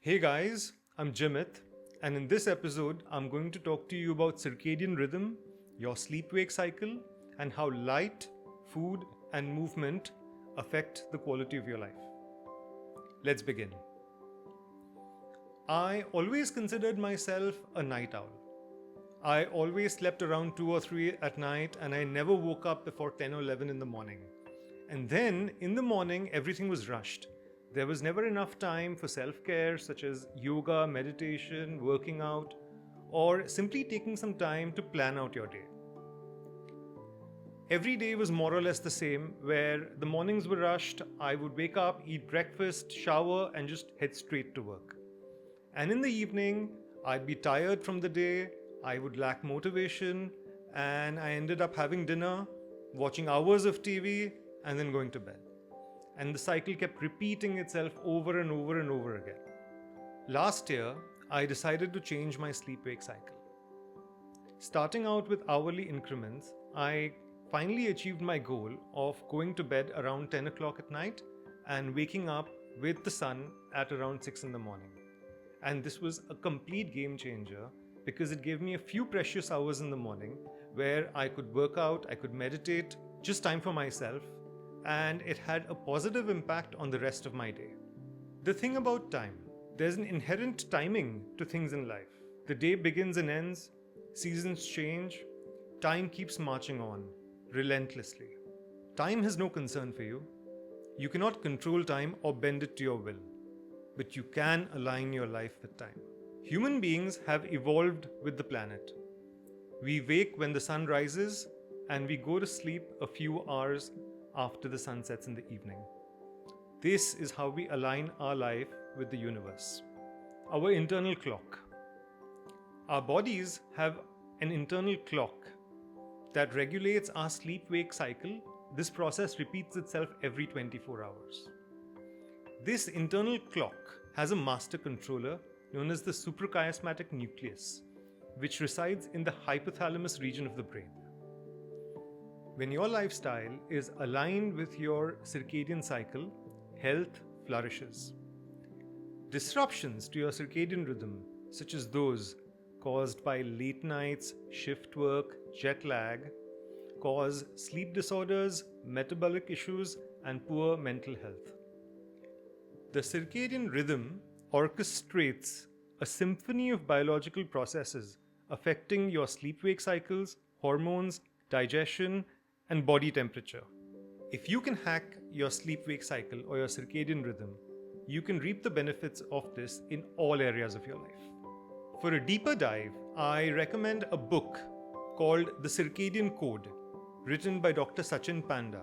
Hey guys, I'm Jimit, and in this episode, I'm going to talk to you about circadian rhythm, your sleep wake cycle, and how light, food, and movement affect the quality of your life. Let's begin. I always considered myself a night owl. I always slept around 2 or 3 at night, and I never woke up before 10 or 11 in the morning. And then in the morning, everything was rushed. There was never enough time for self care, such as yoga, meditation, working out, or simply taking some time to plan out your day. Every day was more or less the same, where the mornings were rushed. I would wake up, eat breakfast, shower, and just head straight to work. And in the evening, I'd be tired from the day, I would lack motivation, and I ended up having dinner, watching hours of TV, and then going to bed. And the cycle kept repeating itself over and over and over again. Last year, I decided to change my sleep-wake cycle. Starting out with hourly increments, I finally achieved my goal of going to bed around 10 o'clock at night and waking up with the sun at around 6 in the morning. And this was a complete game changer because it gave me a few precious hours in the morning where I could work out, I could meditate, just time for myself, and it had a positive impact on the rest of my day. The thing about time, there's an inherent timing to things in life. The day begins and ends, seasons change, time keeps marching on, relentlessly. Time has no concern for you. You cannot control time or bend it to your will, but you can align your life with time. Human beings have evolved with the planet. We wake when the sun rises and we go to sleep a few hours after the sun sets in the evening. This is how we align our life with the universe. Our internal clock. Our bodies have an internal clock that regulates our sleep-wake cycle. This process repeats itself every 24 hours. This internal clock has a master controller known as the suprachiasmatic nucleus, which resides in the hypothalamus region of the brain. When your lifestyle is aligned with your circadian cycle, health flourishes. Disruptions to your circadian rhythm, such as those caused by late nights, shift work, jet lag, cause sleep disorders, metabolic issues, and poor mental health. The circadian rhythm orchestrates a symphony of biological processes affecting your sleep-wake cycles, hormones, digestion, and body temperature. If you can hack your sleep-wake cycle or your circadian rhythm, you can reap the benefits of this in all areas of your life. For a deeper dive, I recommend a book called The Circadian Code, written by Dr. Sachin Panda.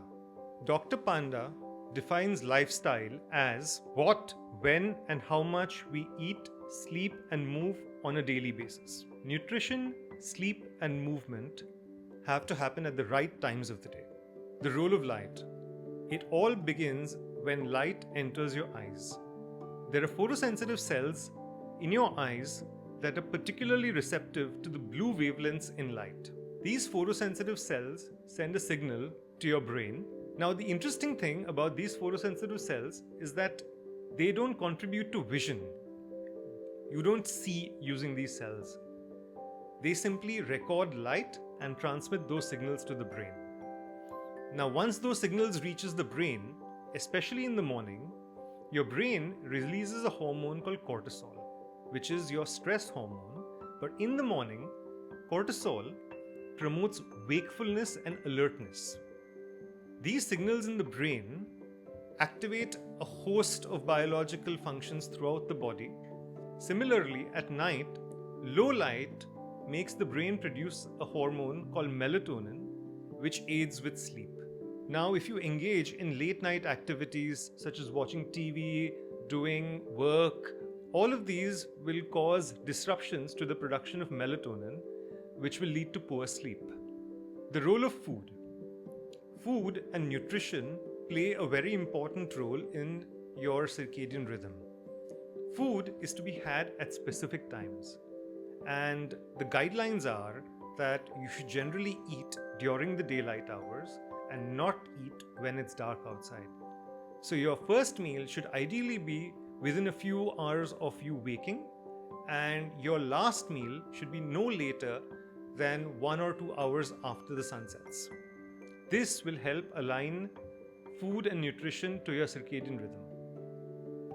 Dr. Panda defines lifestyle as what, when, and how much we eat, sleep, and move on a daily basis. Nutrition, sleep, and movement have to happen at the right times of the day. The role of light. It all begins when light enters your eyes. There are photosensitive cells in your eyes that are particularly receptive to the blue wavelengths in light. These photosensitive cells send a signal to your brain. Now, the interesting thing about these photosensitive cells is that they don't contribute to vision. You don't see using these cells. They simply record light and transmit those signals to the brain. Now, once those signals reaches the brain, especially in the morning, your brain releases a hormone called cortisol, which is your stress hormone. But in the morning, cortisol promotes wakefulness and alertness. These signals in the brain activate a host of biological functions throughout the body. Similarly, at night, low light makes the brain produce a hormone called melatonin, which aids with sleep. Now, if you engage in late night activities such as watching TV, doing work, all of these will cause disruptions to the production of melatonin, which will lead to poor sleep. The role of food. Food and nutrition play a very important role in your circadian rhythm. Food is to be had at specific times. And the guidelines are that you should generally eat during the daylight hours and not eat when it's dark outside. So your first meal should ideally be within a few hours of you waking, and your last meal should be no later than 1 or 2 hours after the sun sets. This will help align food and nutrition to your circadian rhythm.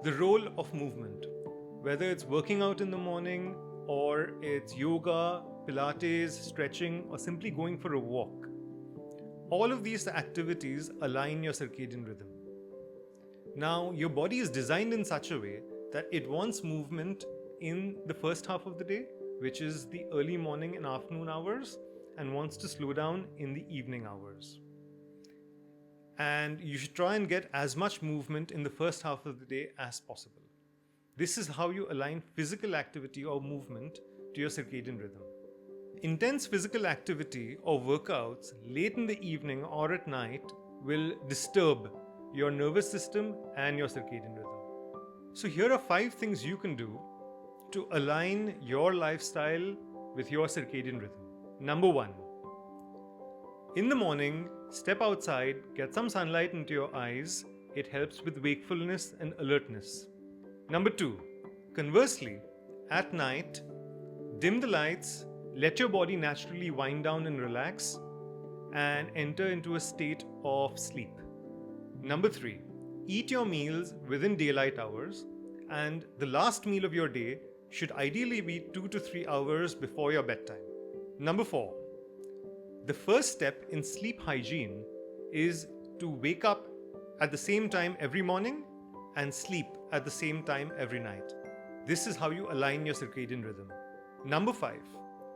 The role of movement, whether it's working out in the morning or it's yoga, Pilates, stretching, or simply going for a walk, all of these activities align your circadian rhythm. Now, your body is designed in such a way that it wants movement in the first half of the day, which is the early morning and afternoon hours, and wants to slow down in the evening hours. And you should try and get as much movement in the first half of the day as possible. This is how you align physical activity or movement to your circadian rhythm. Intense physical activity or workouts late in the evening or at night will disturb your nervous system and your circadian rhythm. So here are 5 things you can do to align your lifestyle with your circadian rhythm. Number 1, in the morning, step outside, get some sunlight into your eyes. It helps with wakefulness and alertness. Number 2, conversely, at night, dim the lights, let your body naturally wind down and relax, and enter into a state of sleep. Number 3, eat your meals within daylight hours, and the last meal of your day should ideally be 2 to 3 hours before your bedtime. Number 4, the first step in sleep hygiene is to wake up at the same time every morning and sleep at the same time every night. This is how you align your circadian rhythm. Number 5,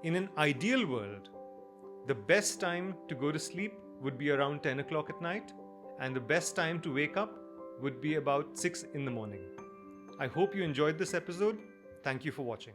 in an ideal world, the best time to go to sleep would be around 10 o'clock at night, and the best time to wake up would be about 6 in the morning. I hope you enjoyed this episode. Thank you for watching.